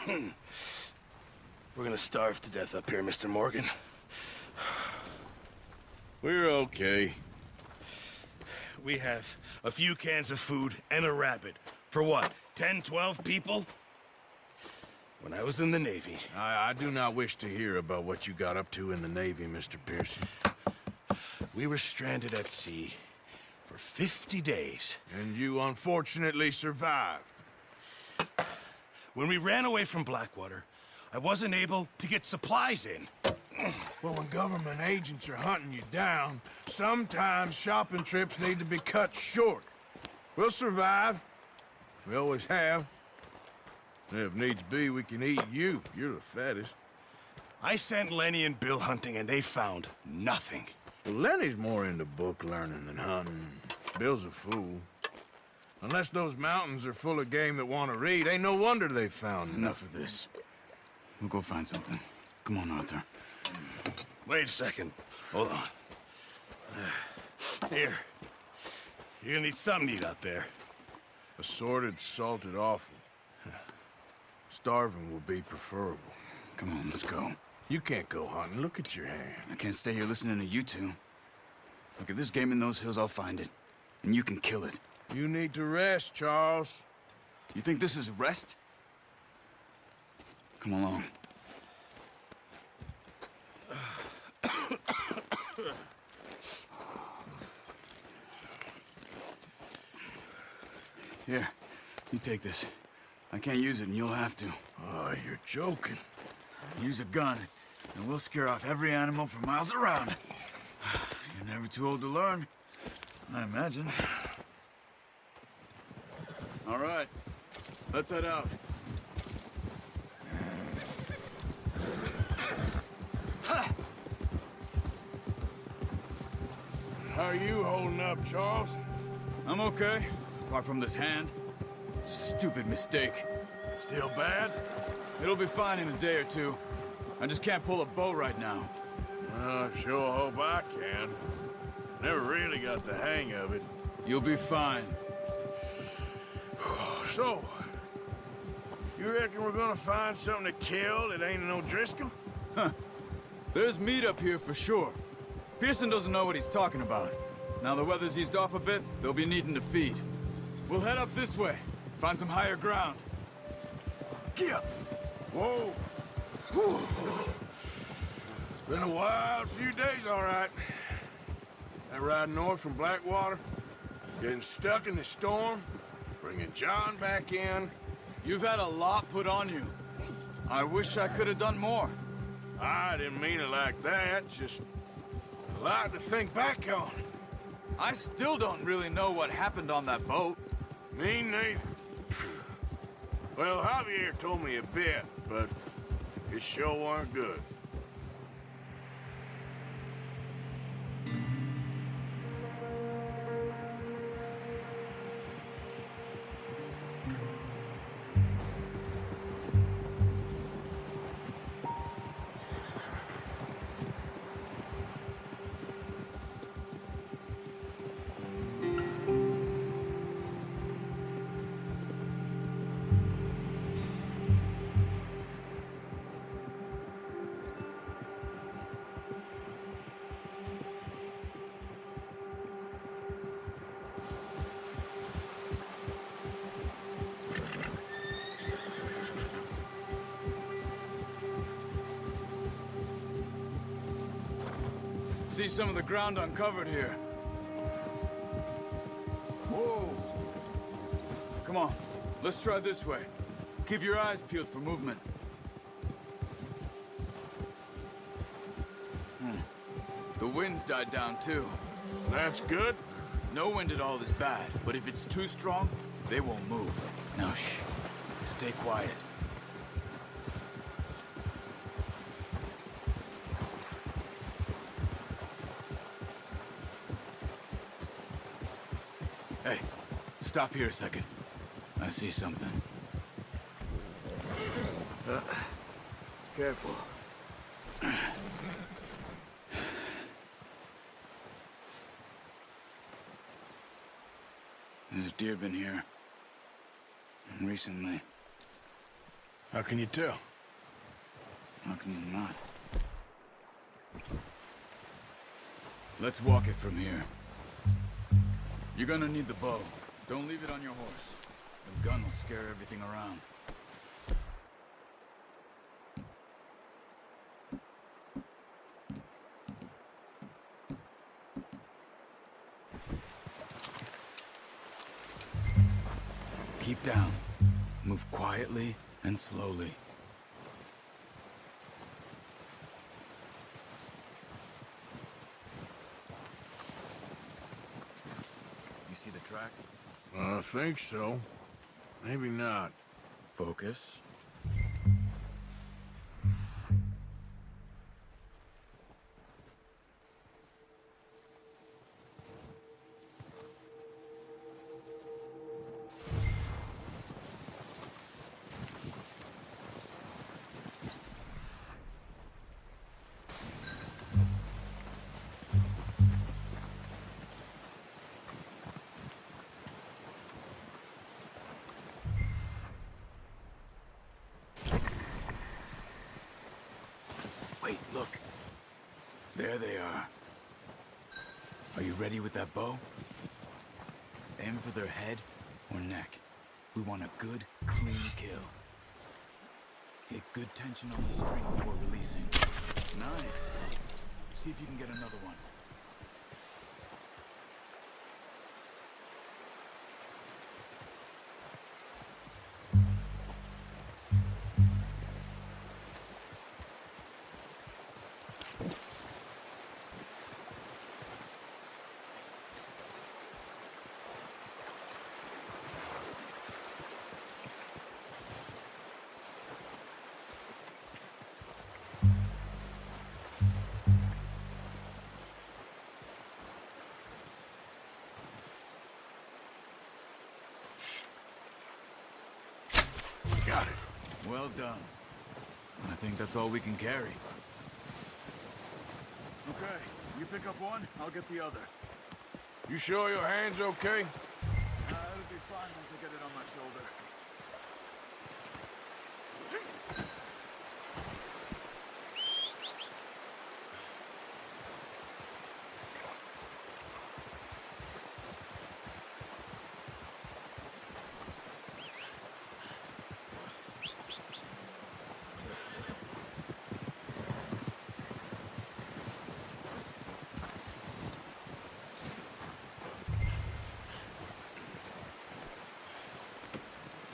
We're gonna starve to death up here, Mr. Morgan. We're okay. We have a few cans of food and a rabbit. For what, 10, 12 people? When I was in the Navy... I do not wish to hear about what you got up to in the Navy, Mr. Pearson. We were stranded at sea for 50 days. And you unfortunately survived. When we ran away from Blackwater, I wasn't able to get supplies in. Well, when government agents are hunting you down, sometimes shopping trips need to be cut short. We'll survive. We always have. If needs be, we can eat you. You're the fattest. I sent Lenny and Bill hunting, and they found nothing. Well, Lenny's more into book learning than hunting. Bill's a fool. Unless those mountains are full of game that want to read, ain't no wonder they found Enough of this. We'll go find something. Come on, Arthur. Wait a second. Hold on. Here. You're gonna need something to eat out there. Assorted, salted offal. Starving will be preferable. Come on, let's go. You can't go hunting. Look at your hand. I can't stay here listening to you two. Look, if there's game in those hills, I'll find it. And you can kill it. You need to rest, Charles. You think this is rest? Come along. Here, you take this. I can't use it, and you'll have to. Oh, you're joking. Use a gun, and we'll scare off every animal for miles around. You're never too old to learn, I imagine. All right, let's head out. How are you holding up, Charles? I'm okay, apart from this hand. Stupid mistake. Still bad? It'll be fine in a day or two. I just can't pull a bow right now. Well, I sure hope I can. Never really got the hang of it. You'll be fine. So, you reckon we're gonna find something to kill that ain't no Driscoll? There's meat up here for sure. Pearson doesn't know what he's talking about. Now the weather's eased off a bit, they'll be needing to feed. We'll head up this way, find some higher ground. Get up! Whoa! Whew. Been a wild few days, all right. That ride north from Blackwater, getting stuck in the storm, bringing John back in. You've had a lot put on you. I wish I could have done more. I didn't mean it like that, just a lot to think back on. I still don't really know what happened on that boat. Me neither. Well, Javier told me a bit, but it sure weren't good. See some of the ground uncovered here. Whoa! Come on, let's try this way. Keep your eyes peeled for movement. The wind's died down too. That's good. No wind at all is bad, but if it's too strong, they won't move. Now shh, stay quiet. Hey, stop here a second. I see something. Careful. There's deer been here. Recently. How can you tell? How can you not? Let's walk it from here. You're gonna need the bow. Don't leave it on your horse. The gun will scare everything around. Keep down. Move quietly and slowly. You see the tracks? I think so. Maybe not. Focus. Wait, look. There they are. Are you ready with that bow? Aim for their head or neck. We want a good, clean kill. Get good tension on the string before releasing. Nice. See if you can get another one. Got it. Well done. I think that's all we can carry. Okay, you pick up one, I'll get the other. You sure your hand's okay? It'll be fine once I get it on my shoulder.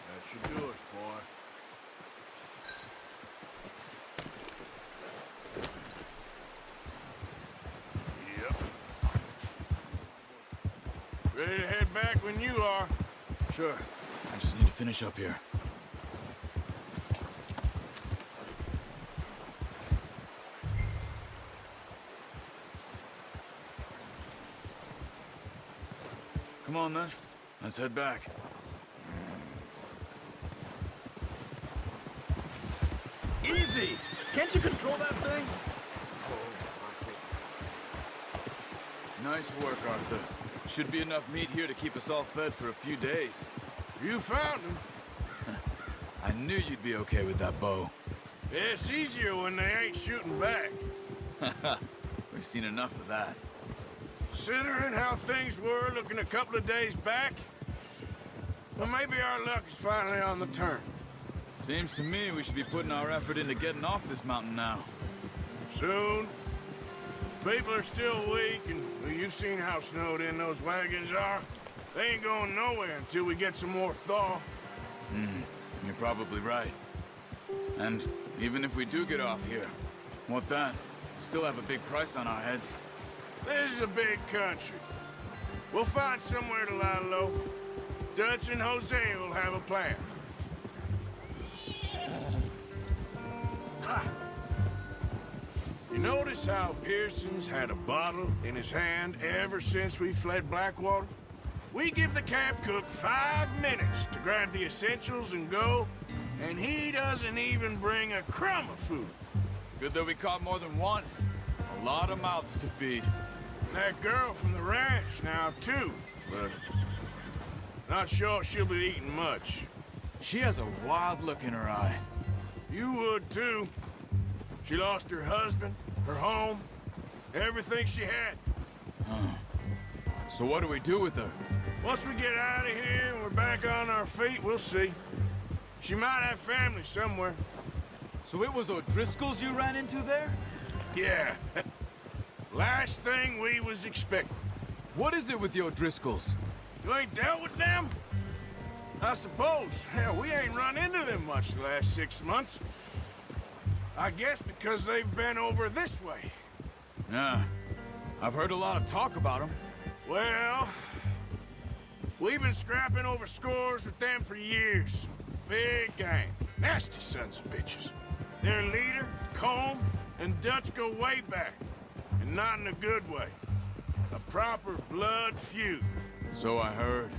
That should do it, boy. Yep. Ready to head back when you are. Sure. I just need to finish up here. Come on, then. Let's head back. Easy! Can't you control that thing? Nice work, Arthur. Should be enough meat here to keep us all fed for a few days. You found him. I knew you'd be okay with that bow. It's easier when they ain't shooting back. We've seen enough of that. Considering how things were looking a couple of days back, well, maybe our luck is finally on the turn. Seems to me we should be putting our effort into getting off this mountain now. Soon. People are still weak, and well, you've seen how snowed in those wagons are. They ain't going nowhere until we get some more thaw. You're probably right. And even if we do get off here, what then? Still have a big price on our heads. This is a big country. We'll find somewhere to lie low. Dutch and Jose will have a plan. You notice how Pearson's had a bottle in his hand ever since we fled Blackwater? We give the camp cook 5 minutes to grab the essentials and go, and he doesn't even bring a crumb of food. Good that we caught more than one. A lot of mouths to feed. That girl from the ranch now, too, but not sure she'll be eating much. She has a wild look in her eye. You would, too. She lost her husband, her home, everything she had. So what do we do with her? Once we get out of here and we're back on our feet, we'll see. She might have family somewhere. So it was O'Driscoll's you ran into there? Yeah. Last thing we was expecting. What is it with the O'Driscolls? You ain't dealt with them? I suppose. Hell, we ain't run into them much the last 6 months. I guess because they've been over this way. Yeah. I've heard a lot of talk about them. Well, we've been scrapping over scores with them for years. Big gang. Nasty sons of bitches. Their leader, Colm, and Dutch go way back. And not in a good way. A proper blood feud. So I heard.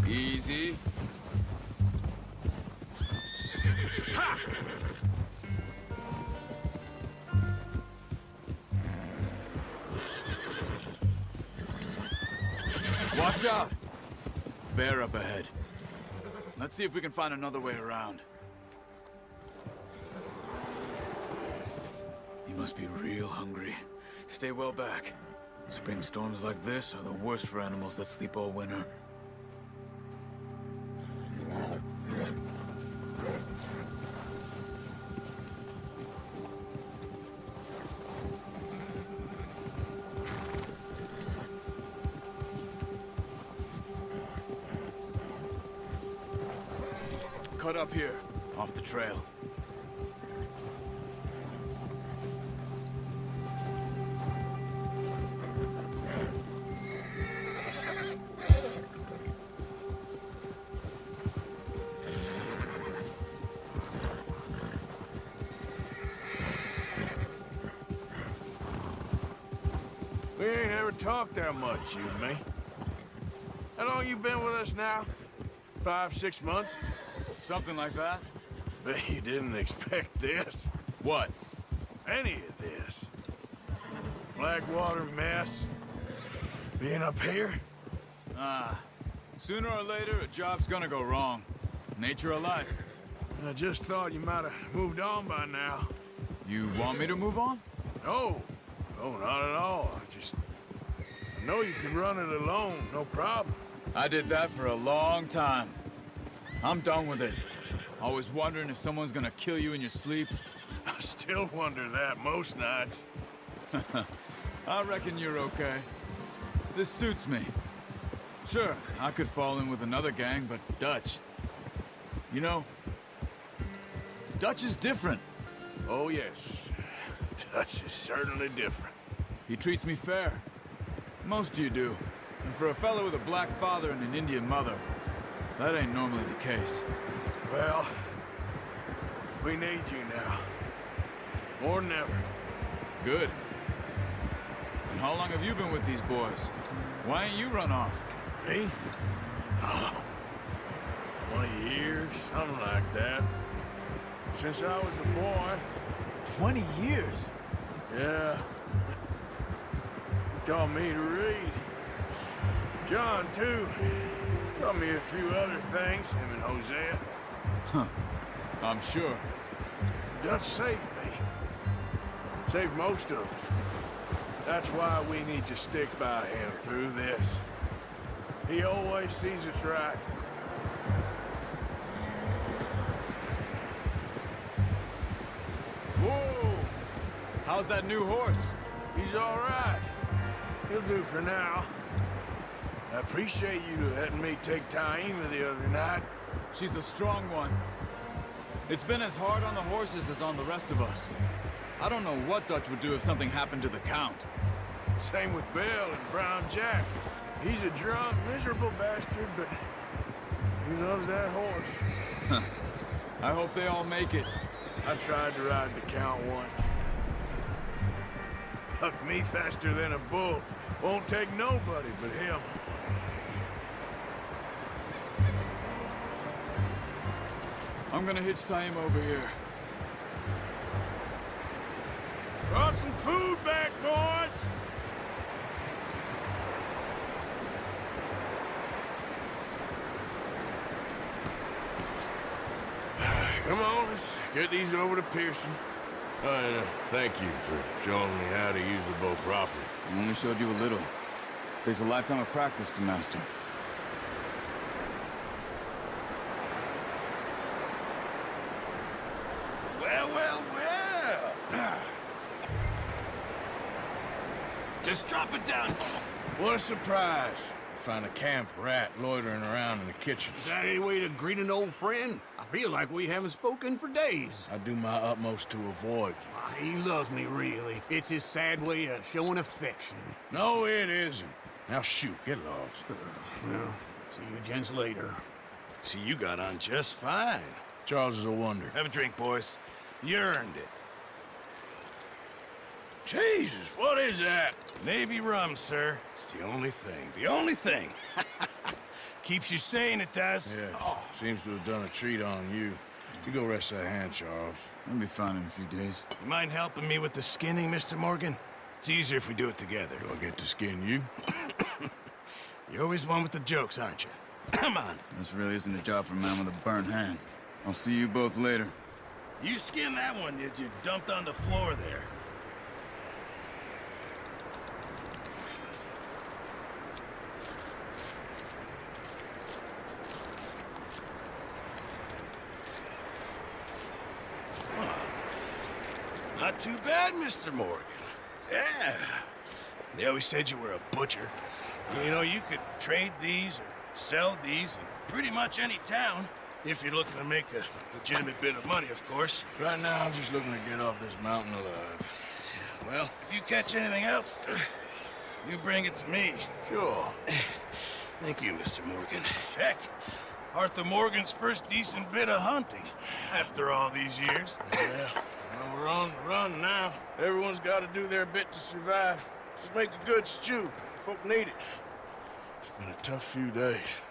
Easy. Ha! Watch out! Bear up ahead. Let's see if we can find another way around. You must be real hungry. Stay well back. Spring storms like this are the worst for animals that sleep all winter. Cut up here, off the trail. We ain't ever talked that much, you and me. How long you been with us now? 5, 6 months? Something like that? Bet you didn't expect this. What? Any of this. Blackwater mess. Being up here? Sooner or later, a job's gonna go wrong. Nature of life. I just thought you might have moved on by now. You want me to move on? No. No, not at all. I know you can run it alone, no problem. I did that for a long time. I'm done with it. Always wondering if someone's gonna kill you in your sleep. I still wonder that most nights. I reckon you're okay. This suits me. Sure, I could fall in with another gang, but Dutch... You know, Dutch is different. Oh, yes. Dutch is certainly different. He treats me fair. Most of you do. And for a fellow with a black father and an Indian mother, that ain't normally the case. Well, we need you now. More than ever. Good. And how long have you been with these boys? Why ain't you run off? Me? Oh, 20 years, something like that. Since I was a boy. 20 years? Yeah. He taught me to read. John, too. Taught me a few other things, him and Hosea. Huh. I'm sure. Dutch saved me. Saved most of us. That's why we need to stick by him through this. He always sees us right. Whoa! How's that new horse? He's all right. He'll do for now. I appreciate you letting me take Taima the other night. She's a strong one. It's been as hard on the horses as on the rest of us. I don't know what Dutch would do if something happened to the Count. Same with Bill and Brown Jack. He's a drunk, miserable bastard, but he loves that horse. I hope they all make it. I tried to ride the Count once. Bucked me faster than a bull. Won't take nobody but him. I'm gonna hitch Taima over here. Brought some food back, boys! Come on, let's get these over to Pearson. Oh, and thank you for showing me how to use the bow properly. I only showed you a little. Takes a lifetime of practice to master. Well, well, well. Just drop it down. What a surprise. Find a camp rat loitering around in the kitchen. Is that any way to greet an old friend? I feel like we haven't spoken for days. I do my utmost to avoid you. He loves me, really. It's his sad way of showing affection. No, it isn't. Now shoot, get lost. Well, see you gents later. See, you got on just fine. Charles is a wonder. Have a drink, boys. You earned it. Jesus, what is that? Navy rum, sir. It's the only thing. The only thing. Keeps you sane, it does. Yes, seems to have done a treat on you. You go rest that hand, Charles. I'll be fine in a few days. You mind helping me with the skinning, Mr. Morgan? It's easier if we do it together. Do I get to skin you? You're always one with the jokes, aren't you? Come on. This really isn't a job for a man with a burnt hand. I'll see you both later. You skin that one that you dumped on the floor there. Not too bad, Mr. Morgan. Yeah. They always said you were a butcher. You know, you could trade these or sell these in pretty much any town. If you're looking to make a legitimate bit of money, of course. Right now, I'm just looking to get off this mountain alive. Well, if you catch anything else, you bring it to me. Sure. Thank you, Mr. Morgan. Heck, Arthur Morgan's first decent bit of hunting after all these years. Yeah. Well, we're on the run now. Everyone's got to do their bit to survive. Just make a good stew. Folk need it. It's been a tough few days.